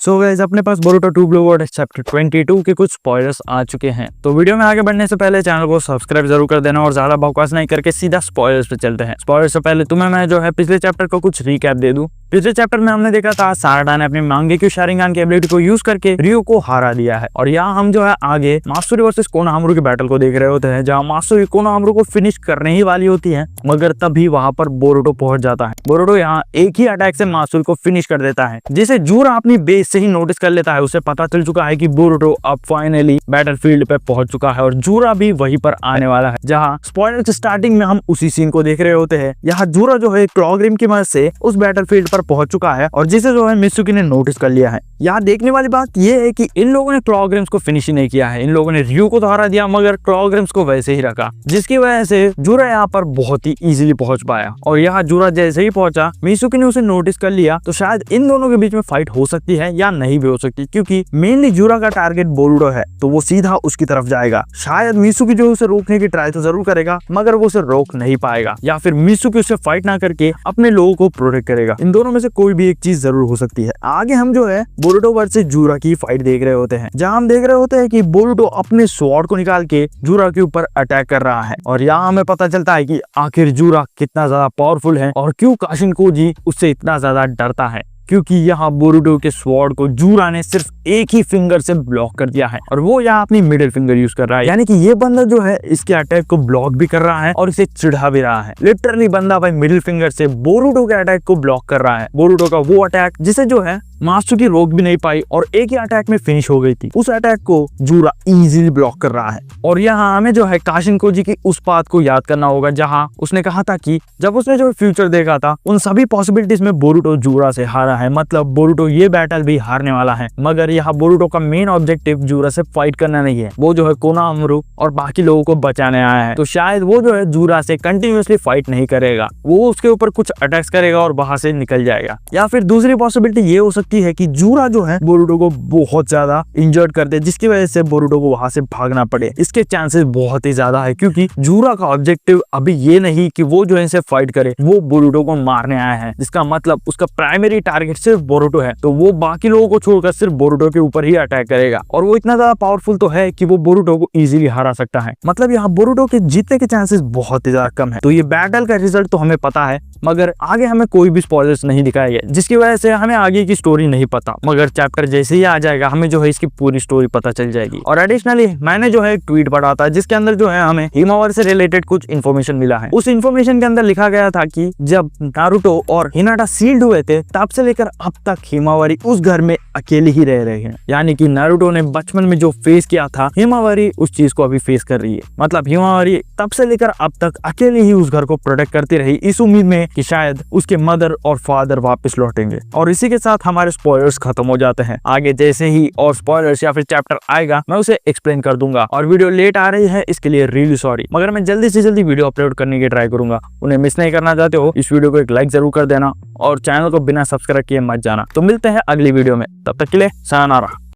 So guys अपने पास Boruto 2 blue world chapter 22 के कुछ स्पॉयलर्स आ चुके हैं। तो वीडियो में आगे बढ़ने से पहले चैनल को सब्सक्राइब जरूर कर देना और ज्यादा बकवास नहीं करके सीधा स्पॉयलर्स पे चलते हैं। स्पॉयलर्स से पहले तुम्हें मैं जो है पिछले चैप्टर को कुछ रिकैप दे दूं। पिछले चैप्टर में हमने देखा था साराडा ने अपनी मांगेक्यू शारिंगान की एबिलिटी को यूज करके रियो को हरा दिया है और यहाँ हम जो है आगे मात्सुरी वर्सेस कोनोहामारू की बैटल को देख रहे होते हैं, जहाँ मात्सुरी कोनोहामारू को फिनिश करने ही वाली होती है, मगर तभी वहां पर बोरुटो पहुंच जाता है। बोरुटो यहाँ एक ही अटैक से मात्सुरी को फिनिश कर देता है, जिसे जूरा अपनी बेस से ही नोटिस कर लेता है। उसे पता चल चुका है कि बोरुटो अब फाइनली बैटलफील्ड पे पहुंच चुका है और जूरा भी वहीं पर आने वाला है। जहाँ स्पॉइलर के स्टार्टिंग में हम उसी सीन को देख रहे होते हैं। यहाँ जूरा जो है क्लॉग्रिम की मदद से उस बैटलफील्ड पर पहुंच चुका है और जिसे जो है मित्सुकी ने नोटिस कर लिया है। यहाँ देखने वाली बात यह है कि इन लोगों ने क्लॉग्रिम्स को फिनिश ही नहीं किया है। इन लोगों ने रियो को तो हरा दिया मगर क्लॉग्रिम्स को वैसे ही रखा, जिसकी वजह से जूरा यहाँ पर बहुत ही इजीली पहुंच पाया। और यहाँ जूरा जैसे ही पहुंचा मित्सुकी ने उसे नोटिस कर लिया, तो शायद इन दोनों के बीच में फाइट हो सकती है या नहीं भी हो सकती, क्योंकि मेनली जूरा का टारगेट बोरुटो है तो वो सीधा उसकी तरफ जाएगा। शायद मित्सुकी जो उसे रोकने की ट्राई तो जरूर करेगा मगर वो उसे रोक नहीं पाएगा, या फिर मित्सुकी उससे फाइट ना करके अपने लोगों को प्रोटेक्ट करेगा। इन दोनों में से कोई भी एक चीज जरूर हो सकती है। आगे हम जो है बोरुटो वर्सेस जूरा की फाइट देख रहे होते हैं, जहां हम देख रहे होते हैं कि बोरुटो अपने स्वॉर्ड को निकाल के जूरा के ऊपर अटैक कर रहा है और यहाँ हमें पता चलता है कि आखिर जूरा कितना ज्यादा पावरफुल है और क्यों काशिन कोजी उससे इतना ज्यादा डरता है, क्योंकि यहाँ बोरुटो के स्वॉर्ड को जूरा ने सिर्फ एक ही फिंगर से ब्लॉक कर दिया है और वो यहाँ अपनी मिडिल फिंगर यूज कर रहा है। यानी कि ये बंदा जो है इसके अटैक को ब्लॉक भी कर रहा है और इसे चिढ़ा भी रहा है। लिटरली बंदा भाई मिडिल फिंगर से बोरुटो के अटैक को ब्लॉक कर रहा है। बोरुटो का वो अटैक जिसे जो है मात्सुकी रोक भी नहीं पाई और एक ही अटैक में फिनिश हो गई थी, उस अटैक को जूरा इजीली ब्लॉक कर रहा है। और यहाँ हमें जो है काशिन कोजी की उस बात को याद करना होगा जहाँ उसने कहा था कि जब उसने जो फ्यूचर देखा था उन सभी पॉसिबिलिटीज में बोरुटो जूरा से हारा है, मतलब बोरुटो ये बैटल भी हारने वाला है। मगर यहाँ बोरुटो का मेन ऑब्जेक्टिव जूरा से फाइट करना नहीं है, वो जो है कोनोहामारू और बाकी लोगों को बचाने आया है। तो शायद वो जो है जूरा से कंटिन्यूअसली फाइट नहीं करेगा, वो उसके ऊपर कुछ अटैक्स करेगा और वहां से निकल जाएगा। या फिर दूसरी पॉसिबिलिटी ये हो सकती है कि जूरा जो है बोरुटो को बहुत ज्यादा इंजर्ड कर दे, जिसकी वजह से बोरुटो को वहां से भागना पड़े। इसके चांसेस बहुत ही ज्यादा है, क्योंकि जूरा का ऑब्जेक्टिव अभी ये नहीं कि वो जो इनसे फाइट करे, वो बोरुटो को मारने आया है, जिसका मतलब उसका प्राइमरी टारगेट सिर्फ बोरुटो है। तो वो बाकी लोगों को छोड़कर सिर्फ बोरुटो के ऊपर ही अटैक करेगा और वो इतना ज्यादा पावरफुल तो है कि वो बोरुटो को इजीली हरा सकता है। मतलब यहाँ बोरुटो के जीतने के चांसेस बहुत ही ज्यादा कम है। तो ये बैटल का रिजल्ट तो हमें पता है, मगर आगे हमें कोई भी स्पॉयलर्स नहीं दिखाए गए, जिसकी वजह से हमें आगे की स्टोरी नहीं पता। मगर चैप्टर जैसे ही आ जाएगा हमें जो है इसकी पूरी स्टोरी पता चल जाएगी। और एडिशनली मैंने जो है एक ट्वीट पढ़ा था जिसके अंदर जो है हमें हिमावरी से रिलेटेड कुछ इन्फॉर्मेशन मिला है। उस इन्फॉर्मेशन के अंदर लिखा गया था कि जब नारुतो और हिनाटा सील्ड हुए थे तब से लेकर अब तक हिमावरी उस घर में अकेले ही रह रहे हैं। यानी कि नारुतो ने बचपन में जो फेस किया था हिमावरी उस चीज को अभी फेस कर रही है। मतलब हिमावरी तब से लेकर अब तक अकेले ही उस घर को प्रोटेक्ट करती रही, इस उम्मीद में कि शायद उसके मदर और फादर वापस लौटेंगे। और इसी के साथ हमारे स्पॉयलर्स खत्म हो जाते हैं। आगे जैसे ही और स्पॉयलर्स या फिर चैप्टर आएगा मैं उसे एक्सप्लेन कर दूंगा। और वीडियो लेट आ रही है इसके लिए रियली सॉरी, मगर मैं जल्दी से जल्दी वीडियो अपलोड करने की ट्राई करूंगा। उन्हें मिस नहीं करना चाहते हो इस वीडियो को एक लाइक जरूर कर देना और चैनल को बिना सब्सक्राइब किए मत जाना। तो मिलते हैं अगली वीडियो में, तब तक के लिए सायोनारा।